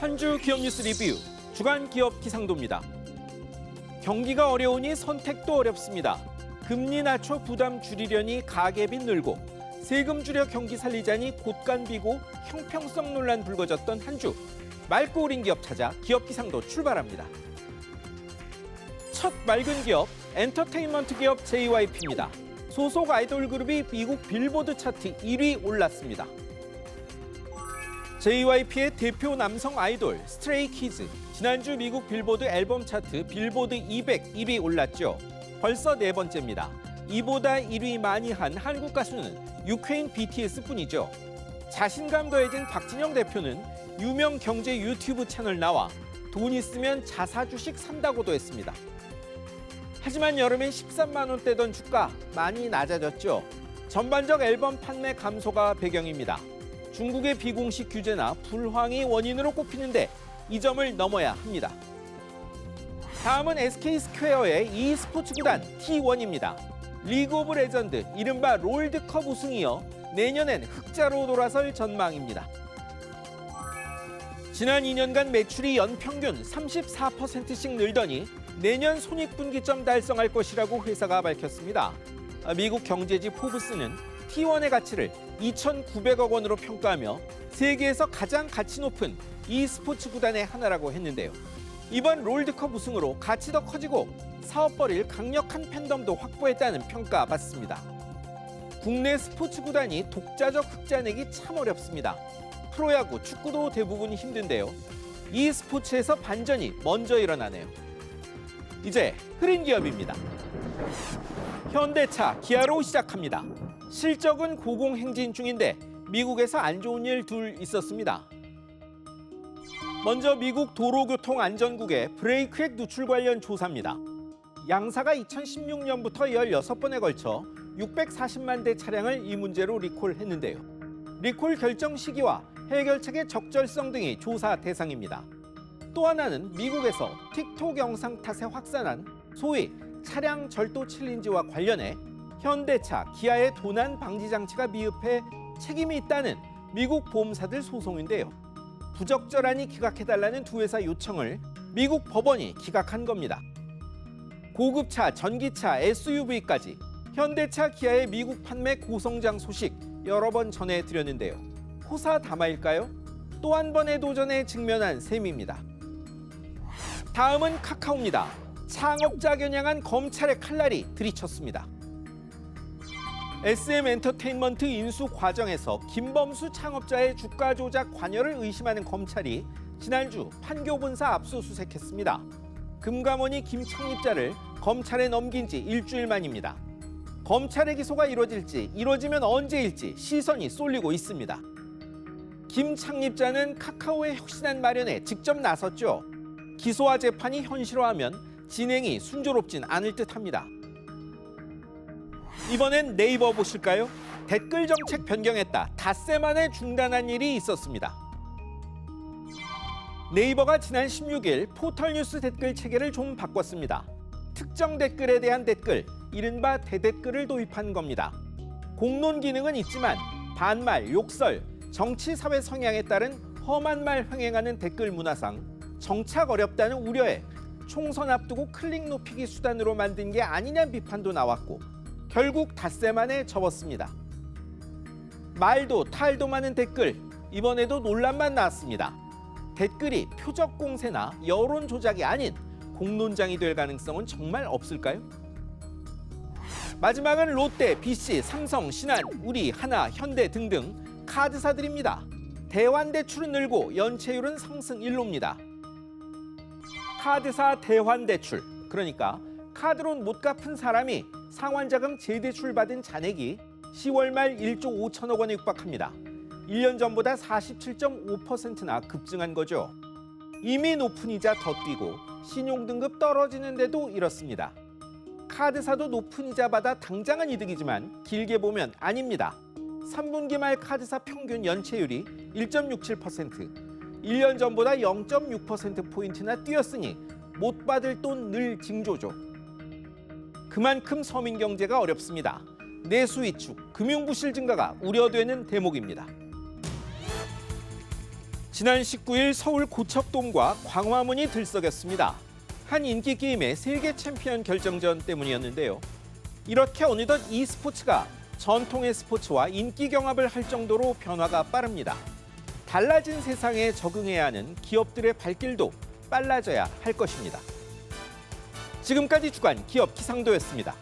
한 주 기업 뉴스 리뷰 주간 기업 기상도입니다. 경기가 어려우니 선택도 어렵습니다. 금리 낮춰 부담 줄이려니 가계빚 늘고 세금 줄여 경기 살리자니 곳간비고 형평성 논란 불거졌던 한 주. 맑고 우린 기업 찾아 기업 기상도 출발합니다. 첫 맑은 기업 엔터테인먼트 기업 JYP입니다. 소속 아이돌 그룹이 미국 빌보드 차트 1위 올랐습니다. JYP의 대표 남성 아이돌 스트레이키즈, 지난주 미국 빌보드 앨범 차트 빌보드 200 1위 올랐죠. 벌써 네 번째입니다. 이보다 1위 많이 한 한국 가수는 유쾌인 BTS뿐이죠. 자신감 더해진 박진영 대표는 유명 경제 유튜브 채널 나와 돈 있으면 자사 주식 산다고도 했습니다. 하지만 여름엔 13만 원대던 주가 많이 낮아졌죠. 전반적 앨범 판매 감소가 배경입니다. 중국의 비공식 규제나 불황이 원인으로 꼽히는데 이 점을 넘어야 합니다. 다음은 SK스퀘어의 e스포츠 구단 T1입니다. 리그 오브 레전드, 이른바 롤드컵 우승이어 내년엔 흑자로 돌아설 전망입니다. 지난 2년간 매출이 연평균 34%씩 늘더니 내년 손익분기점 달성할 것이라고 회사가 밝혔습니다. 미국 경제지 포브스는 T1의 가치를 2,900억 원으로 평가하며 세계에서 가장 가치 높은 e스포츠 구단의 하나라고 했는데요. 이번 롤드컵 우승으로 가치 더 커지고 사업 벌일 강력한 팬덤도 확보했다는 평가 받습니다. 국내 스포츠 구단이 독자적 흑자 내기 참 어렵습니다. 프로야구, 축구도 대부분 힘든데요. e스포츠에서 반전이 먼저 일어나네요. 이제 흐린 기업입니다. 현대차, 기아로 시작합니다. 실적은 고공행진 중인데 미국에서 안 좋은 일 둘 있었습니다. 먼저 미국 도로교통안전국의 브레이크액 누출 관련 조사입니다. 양사가 2016년부터 16번에 걸쳐 640만 대 차량을 이 문제로 리콜했는데요. 리콜 결정 시기와 해결책의 적절성 등이 조사 대상입니다. 또 하나는 미국에서 틱톡 영상 탓에 확산한 소위 차량 절도 챌린지와 관련해 현대차, 기아의 도난 방지 장치가 미흡해 책임이 있다는 미국 보험사들 소송인데요. 부적절하니 기각해달라는 두 회사 요청을 미국 법원이 기각한 겁니다. 고급차, 전기차, SUV까지 현대차, 기아의 미국 판매 고성장 소식 여러 번 전해드렸는데요. 호사다마일까요? 또 한 번의 도전에 직면한 셈입니다. 다음은 카카오입니다. 창업자 겨냥한 검찰의 칼날이 들이쳤습니다. SM엔터테인먼트 인수 과정에서 김범수 창업자의 주가 조작 관여를 의심하는 검찰이 지난주 판교본사 압수수색했습니다. 금감원이 김 창립자를 검찰에 넘긴 지 일주일 만입니다. 검찰의 기소가 이루어지면 언제일지 시선이 쏠리고 있습니다. 김 창립자는 카카오의 혁신안 마련에 직접 나섰죠. 기소와 재판이 현실화하면 진행이 순조롭진 않을 듯합니다. 이번엔 네이버 보실까요? 댓글 정책 변경했다. 닷새 만에 중단한 일이 있었습니다. 네이버가 지난 16일 포털 뉴스 댓글 체계를 좀 바꿨습니다. 특정 댓글에 대한 댓글, 이른바 대댓글을 도입한 겁니다. 공론 기능은 있지만 반말, 욕설, 정치 사회 성향에 따른 험한 말 횡행하는 댓글 문화상 정착 어렵다는 우려에 총선 앞두고 클릭 높이기 수단으로 만든 게 아니냐는 비판도 나왔고 결국 닷새 만에 접었습니다. 말도 탈도 많은 댓글, 이번에도 논란만 나왔습니다. 댓글이 표적 공세나 여론 조작이 아닌 공론장이 될 가능성은 정말 없을까요? 마지막은 롯데, BC, 삼성, 신한, 우리, 하나, 현대 등등 카드사들입니다. 대환대출은 늘고 연체율은 상승 일로입니다. 카드사 대환대출, 그러니까 카드론 못 갚은 사람이 상환자금 재대출 받은 잔액이 10월 말 1조 5천억 원에 육박합니다. 1년 전보다 47.5%나 급증한 거죠. 이미 높은 이자 더 뛰고 신용등급 떨어지는데도 이렇습니다. 카드사도 높은 이자 받아 당장은 이득이지만 길게 보면 아닙니다. 3분기 말 카드사 평균 연체율이 1.67%, 1년 전보다 0.6%포인트나 뛰었으니 못 받을 돈 늘 징조죠. 그만큼 서민 경제가 어렵습니다. 내수 위축, 금융부실 증가가 우려되는 대목입니다. 지난 19일 서울 고척돔과 광화문이 들썩였습니다. 한 인기 게임의 세계 챔피언 결정전 때문이었는데요. 이렇게 어느덧 e스포츠가 전통의 스포츠와 인기 경합을 할 정도로 변화가 빠릅니다. 달라진 세상에 적응해야 하는 기업들의 발길도 빨라져야 할 것입니다. 지금까지 주간 기업 기상도였습니다.